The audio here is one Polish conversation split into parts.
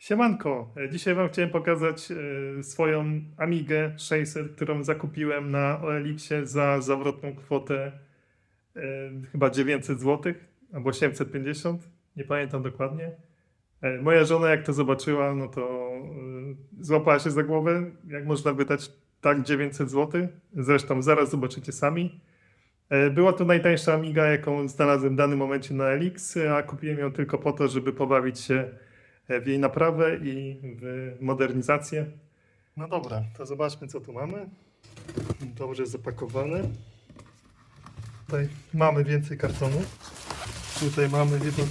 Siemanko, dzisiaj Wam chciałem pokazać swoją Amigę 600, którą zakupiłem na OLX-ie za zawrotną kwotę chyba 900 zł albo 850, nie pamiętam dokładnie. Moja żona jak to zobaczyła, no to złapała się za głowę, jak można wydać tak 900 zł. Zresztą zaraz zobaczycie sami. Była to najtańsza Amiga, jaką znalazłem w danym momencie na OLX, a kupiłem ją tylko po to, żeby pobawić się w jej naprawę i w modernizację. No dobra, to zobaczmy, co tu mamy. Dobrze zapakowane. Tutaj mamy więcej kartonów. Tutaj mamy jedno...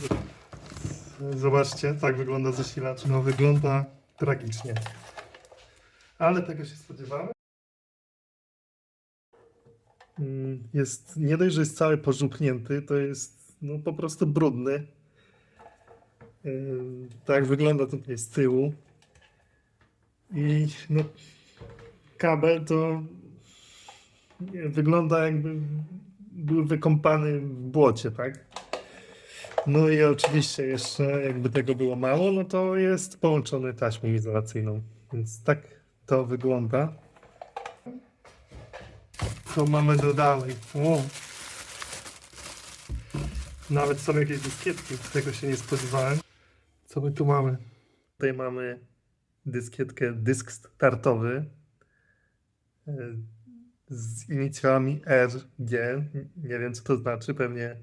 Zobaczcie, tak wygląda zasilacz. No wygląda tragicznie. Ale tego się spodziewałem. Jest, nie dość, że jest cały pożółknięty, to jest no, po prostu brudny. Tak wygląda tutaj z tyłu. I no, kabel to wygląda jakby był wykąpany w błocie, tak? No i oczywiście jeszcze jakby tego było mało, no to jest połączony taśmą izolacyjną. Więc tak to wygląda. Co mamy do dalej? O! Nawet są jakieś dyskietki, tego się nie spodziewałem. Co my tu mamy? Tutaj mamy dyskietkę, dysk startowy z inicjałami RG. Nie wiem, co to znaczy. Pewnie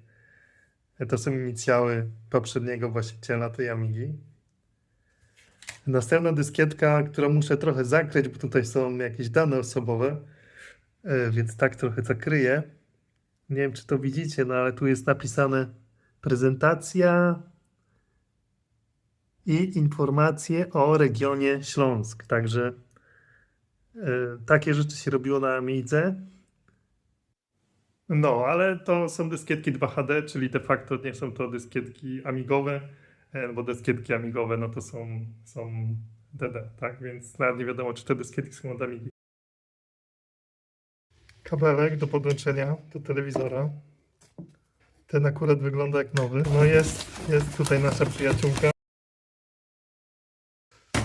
to są inicjały poprzedniego właściciela tej Amigi. Następna dyskietka, którą muszę trochę zakryć, bo tutaj są jakieś dane osobowe, więc tak trochę zakryję. Nie wiem, czy to widzicie, no ale tu jest napisane prezentacja i informacje o regionie Śląsk. Także takie rzeczy się robiło na Amidze. No, ale to są dyskietki 2HD, czyli de facto nie są to dyskietki amigowe, bo dyskietki amigowe no to są DD, tak? Więc nawet nie wiadomo, czy te dyskietki są od Amigi. Kabelek do podłączenia do telewizora. Ten akurat wygląda jak nowy. No jest tutaj nasza przyjaciółka.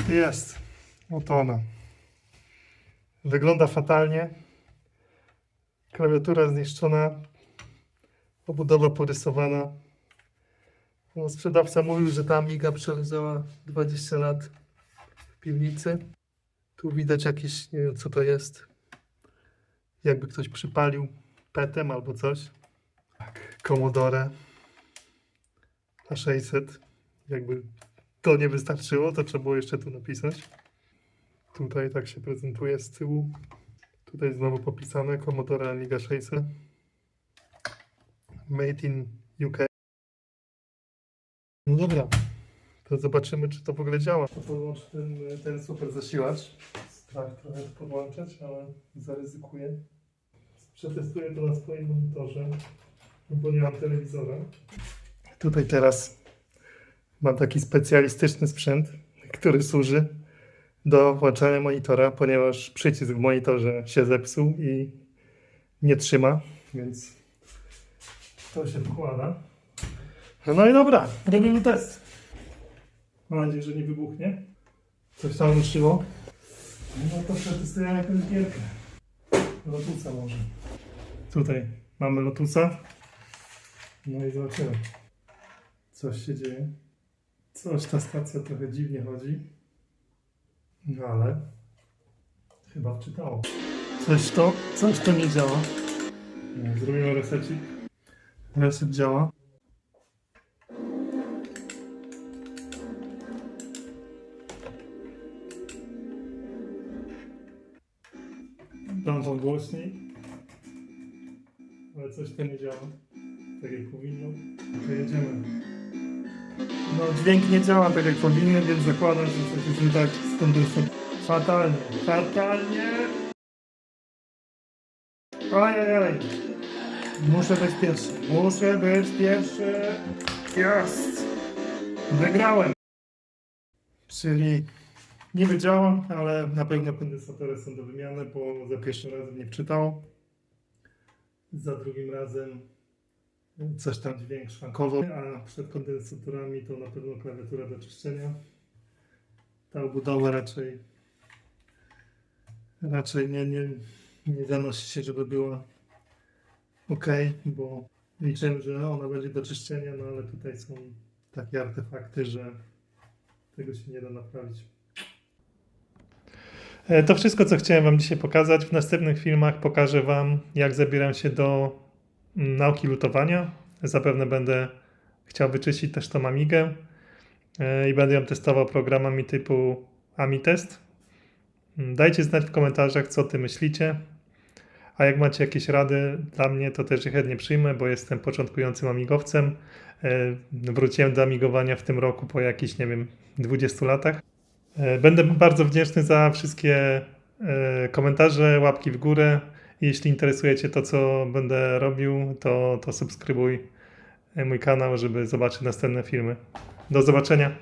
Jest. Oto ona. Wygląda fatalnie. Klawiatura zniszczona. Obudowa porysowana. No, sprzedawca mówił, że ta Amiga przeleżała 20 lat w piwnicy. Tu widać jakieś, nie wiem co to jest. Jakby ktoś przypalił petem albo coś. Tak, Commodore A600. Jakby to nie wystarczyło, to trzeba było jeszcze tu napisać. Tutaj tak się prezentuje z tyłu. Tutaj znowu popisane Commodore Amiga 600. Made in UK. No dobra, to zobaczymy, czy to w ogóle działa. Podłącz ten super zasilacz. Strach trochę podłączać, ale zaryzykuję. Przetestuję to na swoim monitorze, bo nie mam telewizora. Tutaj teraz mam taki specjalistyczny sprzęt, który służy do włączania monitora, ponieważ przycisk w monitorze się zepsuł i nie trzyma, więc to się wkłada. No i dobra, robimy test. Mam nadzieję, że nie wybuchnie. Coś tam ruszyło. No to przetestujemy jakąś gierkę. Lotusa może. Tutaj mamy Lotusa. No i zobaczymy. Coś się dzieje. Coś ta stacja trochę dziwnie chodzi. No ale chyba wczytało. Coś to nie działa. Zrobimy resecik. Reset działa. Dam wam głośniej. Ale coś to nie działa. Tak jak powinno. To jedziemy. No dźwięk nie działa tak jak powinien, więc zakładam, że coś jest nie tak z kondensatorem. Fatalnie. Fatalnie! Ojej! Muszę być pierwszy. Muszę być pierwszy. Jest! Wygrałem! Czyli niby działa, ale na pewno kondensatory są do wymiany, bo za pierwszym razem nie wczytało. Za drugim razem coś tam dźwięk szwankował, a przed kondensatorami to na pewno klawiatura do czyszczenia. ta obudowa raczej nie zanosi się, żeby była ok, bo liczyłem, że ona będzie do czyszczenia, no ale tutaj są takie artefakty, że tego się nie da naprawić. To wszystko, co chciałem Wam dzisiaj pokazać. W następnych filmach pokażę Wam, jak zabieram się do nauki lutowania. Zapewne będę chciał wyczyścić też tą Amigę i będę ją testował programami typu AmiTest. Dajcie znać w komentarzach, co Ty myślicie. A jak macie jakieś rady dla mnie, to też je chętnie przyjmę, bo jestem początkującym amigowcem. Wróciłem do amigowania w tym roku po jakichś, 20 latach. Będę bardzo wdzięczny za wszystkie komentarze, łapki w górę. Jeśli interesuje Cię to, co będę robił, to subskrybuj mój kanał, żeby zobaczyć następne filmy. Do zobaczenia.